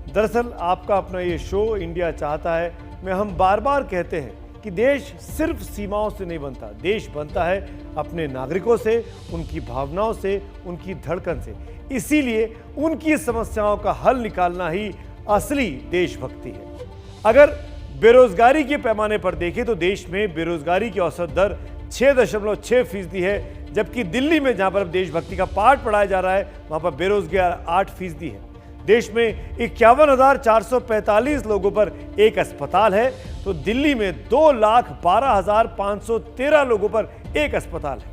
S1: दरअसल आपका अपना ये शो इंडिया चाहता है में हम बार बार कहते हैं कि देश सिर्फ सीमाओं से नहीं बनता, देश बनता है अपने नागरिकों से, उनकी भावनाओं से, उनकी धड़कन से। इसीलिए उनकी समस्याओं का हल निकालना ही असली देशभक्ति है। अगर बेरोजगारी के पैमाने पर देखें तो देश में बेरोजगारी की औसत दर 6.6% है, जबकि दिल्ली में जहां पर अब देशभक्ति का पाठ पढ़ाया जा रहा है वहां पर बेरोजगार 8% है। देश में 51,445 लोगों पर एक अस्पताल है तो दिल्ली में 2,12,513 लोगों पर एक अस्पताल है।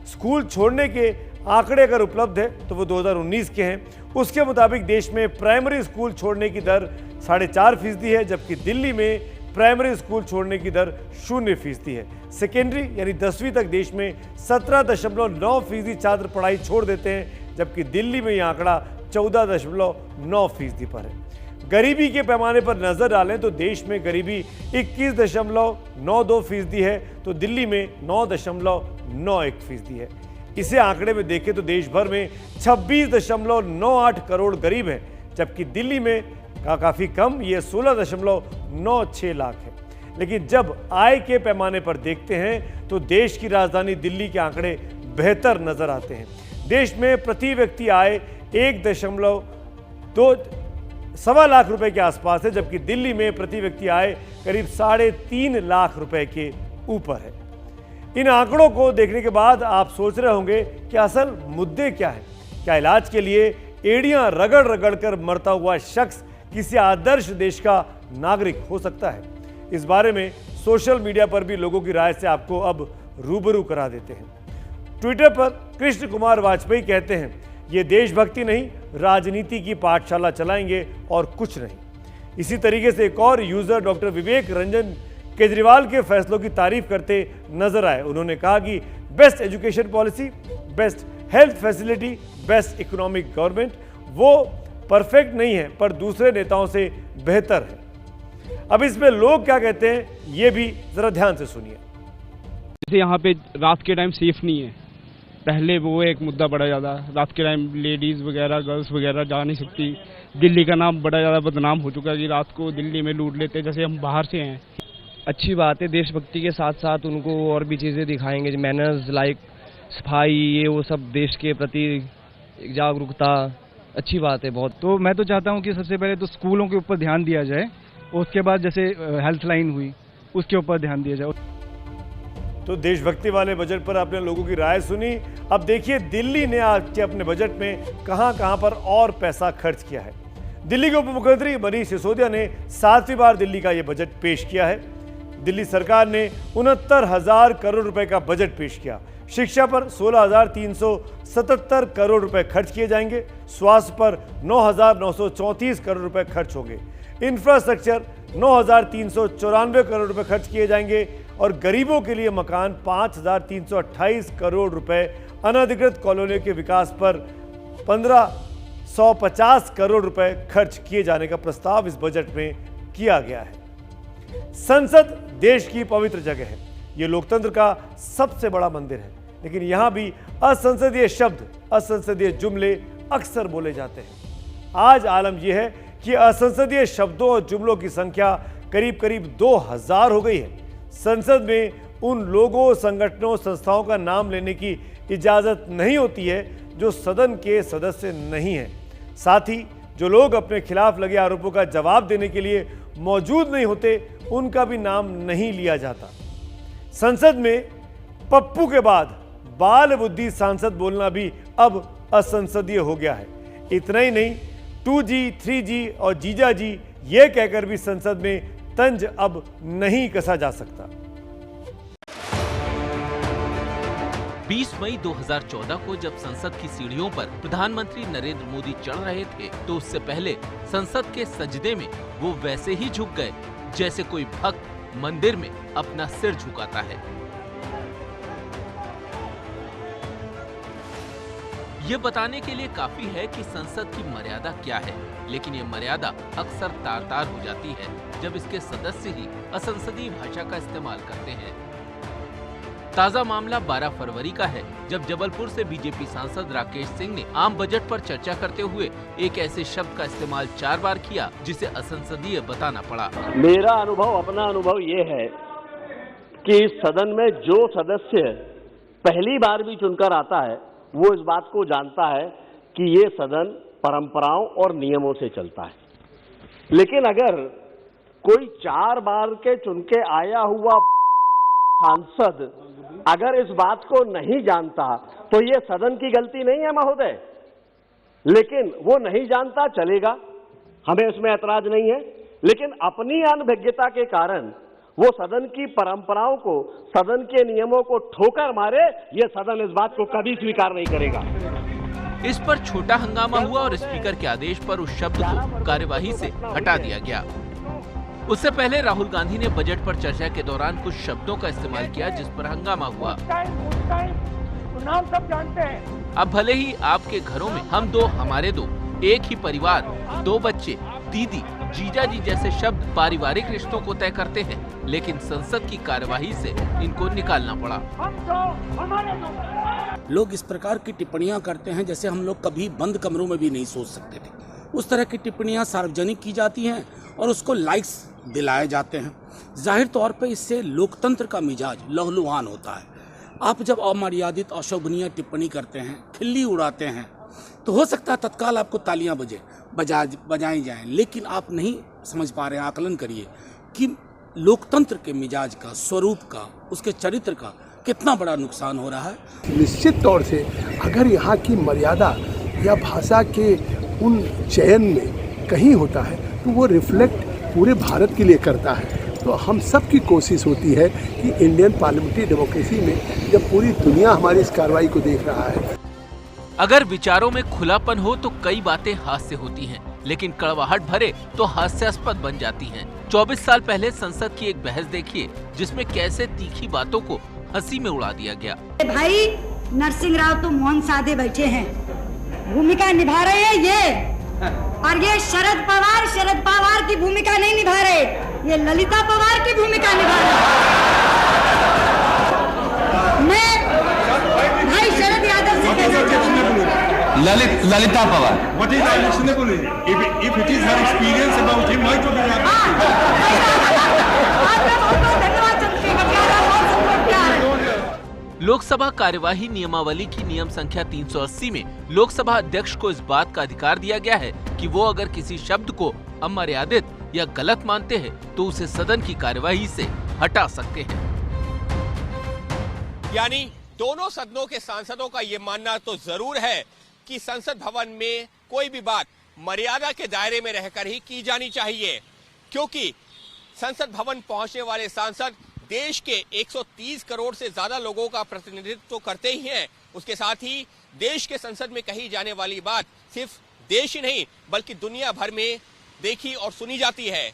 S1: स्कूल छोड़ने के आंकड़े अगर उपलब्ध है तो वो 2019 के हैं। उसके मुताबिक देश में प्राइमरी स्कूल छोड़ने की दर 4.5% है, जबकि दिल्ली में प्राइमरी स्कूल छोड़ने की दर 0% है। सेकेंडरी यानी 10वीं तक देश में 17.9% छात्र पढ़ाई छोड़ देते हैं, जबकि दिल्ली में यह आंकड़ा 14.9% पर है। गरीबी के पैमाने पर नजर डालें तो देश में गरीबी 21.92% है तो दिल्ली में 9.91% है। इसे आंकड़े में देखें तो देश भर में 26.98 करोड़ गरीब हैं, जबकि दिल्ली में काफी कम, ये 16.96 लाख है। लेकिन जब आय के पैमाने पर देखते हैं तो देश की राजधानी दिल्ली के आंकड़े बेहतर नजर आते हैं। देश में प्रति व्यक्ति आय 1.2 लाख रुपए के आसपास है, जबकि दिल्ली में प्रति व्यक्ति आय करीब 3.5 लाख रुपए के ऊपर है। इन आंकड़ों को देखने के बाद आप सोच रहे होंगे कि असल मुद्दे क्या है। क्या इलाज के लिए एड़ियां रगड़ रगड़ कर मरता हुआ शख्स किसी आदर्श देश का नागरिक हो सकता है? इस बारे में सोशल मीडिया पर भी लोगों की राय से आपको अब रूबरू करा देते हैं। ट्विटर पर कृष्ण कुमार वाजपेयी कहते हैं, ये देशभक्ति नहीं, राजनीति की पाठशाला चलाएंगे और कुछ नहीं। इसी तरीके से एक और यूजर डॉक्टर विवेक रंजन केजरीवाल के फैसलों की तारीफ करते नजर आए। उन्होंने कहा कि best education policy, best health facility, best economic government, वो परफेक्ट नहीं है पर दूसरे नेताओं से बेहतर है। अब इसमें लोग क्या कहते हैं ये भी जरा ध्यान से सुनिए।
S17: जैसे यहाँ पे रात के टाइम सेफ नहीं है, पहले वो एक मुद्दा बड़ा ज़्यादा, रात के टाइम लेडीज़ वगैरह गर्ल्स वगैरह जा नहीं सकती। दिल्ली का नाम बड़ा ज़्यादा बदनाम हो चुका है कि रात को दिल्ली में लूट लेते, जैसे हम बाहर से हैं।
S18: अच्छी बात है, देशभक्ति के साथ साथ उनको और भी चीज़ें दिखाएंगे, मैनर्स लाइक सफाई, ये वो सब देश के प्रति जागरूकता, अच्छी बात है बहुत।
S17: तो मैं तो चाहता हूँ कि सबसे पहले तो स्कूलों के ऊपर ध्यान दिया जाए, और उसके बाद जैसे हेल्थ लाइन हुई उसके ऊपर ध्यान दिया जाए।
S1: तो देशभक्ति वाले बजट पर आपने लोगों की राय सुनी। अब देखिए दिल्ली ने आज के अपने बजट में कहां पर और पैसा खर्च किया है। दिल्ली के उप मुख्यमंत्री मनीष सिसोदिया ने 7वीं बार दिल्ली का यह बजट पेश किया है। दिल्ली सरकार ने 69,000 करोड़ रुपए का बजट पेश किया। शिक्षा पर 16,377 करोड़ रुपए खर्च किए जाएंगे। स्वास्थ्य पर 9,934 करोड़ रुपए खर्च होंगे। इंफ्रास्ट्रक्चर 9,394 करोड़ रुपए खर्च किए जाएंगे और गरीबों के लिए मकान 5,328 करोड़ रुपए, अनधिकृत कॉलोनियों के विकास पर 1,550 करोड़ रुपए खर्च किए जाने का प्रस्ताव इस बजट में किया गया है। संसद देश की पवित्र जगह है, ये लोकतंत्र का सबसे बड़ा मंदिर है, लेकिन यहां भी असंसदीय शब्द, असंसदीय जुमले अक्सर बोले जाते हैं। आज आलम यह है कि असंसदीय शब्दों और जुमलों की संख्या करीब करीब 2000 हो गई है। संसद में उन लोगों, संगठनों, संस्थाओं का नाम लेने की इजाज़त नहीं होती है जो सदन के सदस्य नहीं हैं। साथ ही जो लोग अपने खिलाफ लगे आरोपों का जवाब देने के लिए मौजूद नहीं होते, उनका भी नाम नहीं लिया जाता। संसद में पप्पू के बाद बाल बुद्धि सांसद बोलना भी अब असंसदीय हो गया है। इतना ही नहीं, 2G, 3G और जीजा जी ये कहकर भी संसद में तंज अब नहीं कसा जा सकता।
S4: 20 मई 2014 को जब संसद की सीढ़ियों पर प्रधानमंत्री नरेंद्र मोदी चढ़ रहे थे तो उससे पहले संसद के सजदे में वो वैसे ही झुक गए जैसे कोई भक्त मंदिर में अपना सिर झुकाता है। ये बताने के लिए काफी है कि संसद की मर्यादा क्या है, लेकिन ये मर्यादा अक्सर तार-तार हो जाती है जब इसके सदस्य ही असंसदीय भाषा का इस्तेमाल करते हैं। ताजा मामला 12 फरवरी का है, जब जबलपुर से बीजेपी सांसद राकेश सिंह ने आम बजट पर चर्चा करते हुए एक ऐसे शब्द का इस्तेमाल 4 बार किया जिसे असंसदीय बताना पड़ा।
S19: मेरा अनुभव, अपना अनुभव ये है कि सदन में जो सदस्य पहली बार भी चुनकर आता है वो इस बात को जानता है कि ये सदन परंपराओं और नियमों से चलता है। लेकिन अगर कोई 4 बार के चुन के आया हुआ सांसद अगर इस बात को नहीं जानता तो ये सदन की गलती नहीं है महोदय, लेकिन वो नहीं जानता चलेगा, हमें इसमें ऐतराज नहीं है। लेकिन अपनी अनभिज्ञता के कारण वो सदन की परंपराओं को, सदन के नियमों को ठोकर मारे, ये सदन इस बात को कभी स्वीकार नहीं करेगा।
S4: इस पर छोटा हंगामा हुआ और स्पीकर के आदेश पर उस शब्द को कार्यवाही से हटा दिया गया। उससे पहले राहुल गांधी ने बजट पर चर्चा के दौरान कुछ शब्दों का इस्तेमाल किया जिस पर हंगामा हुआ।
S9: नाम सब जानते हैं।
S4: अब भले ही आपके घरों में हम दो हमारे दो, एक ही परिवार, 2 बच्चे, दीदी, जीजा जी जैसे शब्द पारिवारिक रिश्तों को तय करते हैं, लेकिन संसद की कार्यवाही से इनको निकालना पड़ा।
S20: लोग इस प्रकार की टिप्पणियां करते हैं जैसे हम लोग कभी बंद कमरों में भी नहीं सोच सकते थे। उस तरह की टिप्पणियां सार्वजनिक की जाती हैं और उसको लाइक्स दिलाए जाते हैं। जाहिर तौर पे इससे लोकतंत्र का मिजाज लहलुहान होता है। आप जब अमर्यादित, अशोभनीय टिप्पणी करते हैं, खिल्ली उड़ाते हैं, तो हो सकता है तत्काल आपको तालियां बजाई जाएं, लेकिन आप नहीं समझ पा रहे हैं, आकलन करिए कि लोकतंत्र के मिजाज का, स्वरूप का, उसके चरित्र का कितना बड़ा नुकसान हो रहा है।
S21: निश्चित तौर से अगर यहाँ की मर्यादा या भाषा के उन चयन में कहीं होता है तो वो रिफ्लेक्ट पूरे भारत के लिए करता है। तो हम सब की कोशिश होती है कि इंडियन पार्लियामेंट्री डेमोक्रेसी में जब पूरी दुनिया हमारी इस कार्रवाई को देख रहा है,
S4: अगर विचारों में खुलापन हो तो कई बातें हास्य होती हैं, लेकिन कड़वाहट भरे तो हास्यास्पद बन जाती हैं। 24 साल पहले संसद की एक बहस देखिए जिसमें कैसे तीखी बातों को हंसी में उड़ा दिया गया।
S22: भाई नरसिंह राव तो मौन साधे बैठे हैं, भूमिका निभा रहे हैं ये, और ये शरद पवार की भूमिका नहीं निभा रहे, ये ललिता पवार की भूमिका निभा रहे। मैं भाई शरद यादव से कहना चाहूंगा,
S23: Lalita Pawar, what is actionable? If it is her experience about him, why to be
S4: Lok Sabha कार्यवाही नियमावली की नियम संख्या 380 में लोकसभा अध्यक्ष को इस बात का अधिकार दिया गया है कि वो अगर किसी शब्द को अमर्यादित या गलत मानते हैं तो उसे सदन की कार्यवाही से हटा सकते हैं।
S24: यानी दोनों सदनों के सांसदों का ये मानना तो जरूर है कि संसद भवन में कोई भी बात मर्यादा के दायरे में रहकर ही की जानी चाहिए, क्योंकि संसद भवन पहुंचने वाले सांसद देश के 130 करोड़ से ज्यादा लोगों का प्रतिनिधित्व तो करते ही हैं। उसके साथ ही देश के संसद में कही जाने वाली बात सिर्फ देश ही नहीं बल्कि दुनिया भर में देखी और सुनी जाती है,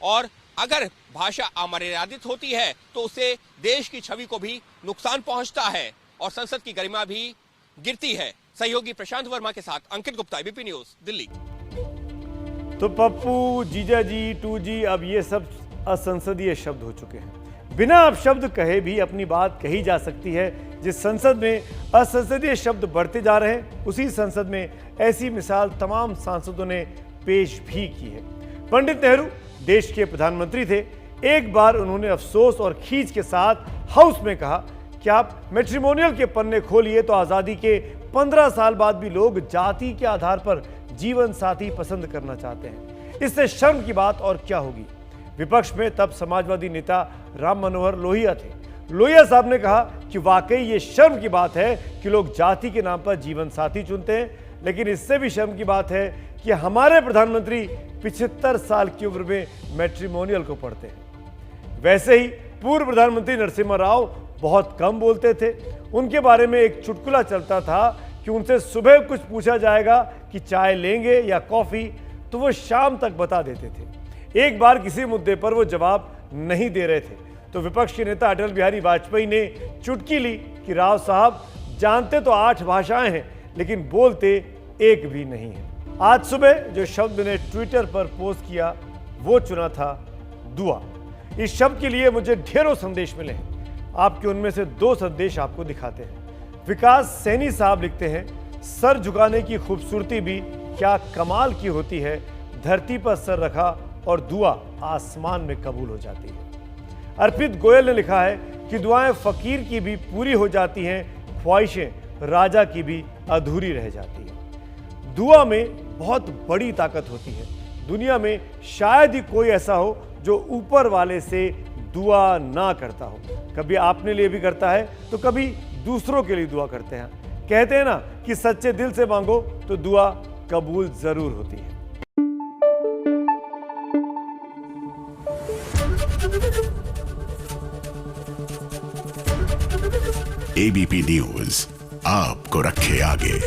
S24: और अगर भाषा अमर्यादित होती है तो उससे देश की छवि को भी नुकसान पहुंचता है और संसद की गरिमा भी गिरती है। सहयोगी प्रशांत वर्मा के साथ अंकित गुप्ता, एबीपी न्यूज, दिल्ली।
S1: तो पप्पू, जीजा जी, 2G, अब ये सब असंसदीय शब्द हो चुके हैं। बिना अब शब्द कहे भी अपनी बात कही जा सकती है। जिस संसद में असंसदीय शब्द बढ़ते जा रहे हैं, उसी संसद में ऐसी मिसाल तमाम सांसदों ने पेश भी की है। पंडित नेहरू देश के प्रधानमंत्री थे। एक बार उन्होंने अफसोस और खींच के साथ हाउस में कहा कि आप मैट्रिमोनियल के पन्ने खोलिए तो आज़ादी के 15 साल बाद भी लोग जाति के आधार पर जीवन साथी पसंद करना चाहते हैं। इससे शर्म की बात और क्या होगी। विपक्ष में तब समाजवादी नेता राम मनोहर लोहिया थे। लोहिया साहब ने कहा कि वाकई ये शर्म की बात है कि लोग जाति के नाम पर जीवन साथी चुनते हैं, लेकिन इससे भी शर्म की बात है कि हमारे प्रधानमंत्री 75 साल की उम्र में मैट्रिमोनियल को पढ़ते हैं। वैसे ही पूर्व प्रधानमंत्री नरसिम्हा राव बहुत कम बोलते थे। उनके बारे में एक चुटकुला चलता था कि उनसे सुबह कुछ पूछा जाएगा कि चाय लेंगे या कॉफी, तो वो शाम तक बता देते थे। एक बार किसी मुद्दे पर वो जवाब नहीं दे रहे थे तो विपक्ष के नेता अटल बिहारी वाजपेयी ने चुटकी ली कि राव साहब जानते तो 8 भाषाएं हैं लेकिन बोलते एक भी नहीं है। आज सुबह जो शब्द मैंने ट्विटर पर पोस्ट किया वो चुना था दुआ। इस शब्द के लिए मुझे ढेरों संदेश मिले हैं। आपके उनमें से 2 संदेश आपको दिखाते हैं। विकास सैनी साहब लिखते हैं, सर झुकाने की खूबसूरती भी क्या कमाल की होती है, धरती पर सर रखा और दुआ आसमान में कबूल हो जाती है। अर्पित गोयल ने लिखा है कि दुआएं फकीर की भी पूरी हो जाती हैं, ख्वाहिशें राजा की भी अधूरी रह जाती हैं। दुआ में बहुत बड़ी ताकत होती है। दुनिया में शायद ही कोई ऐसा हो जो ऊपर वाले से दुआ ना करता हो। कभी अपने लिए भी करता है तो कभी दूसरों के लिए दुआ करते हैं। कहते हैं ना कि सच्चे दिल से मांगो तो दुआ कबूल जरूर होती है।
S3: एबीपी न्यूज आपको रखे आगे।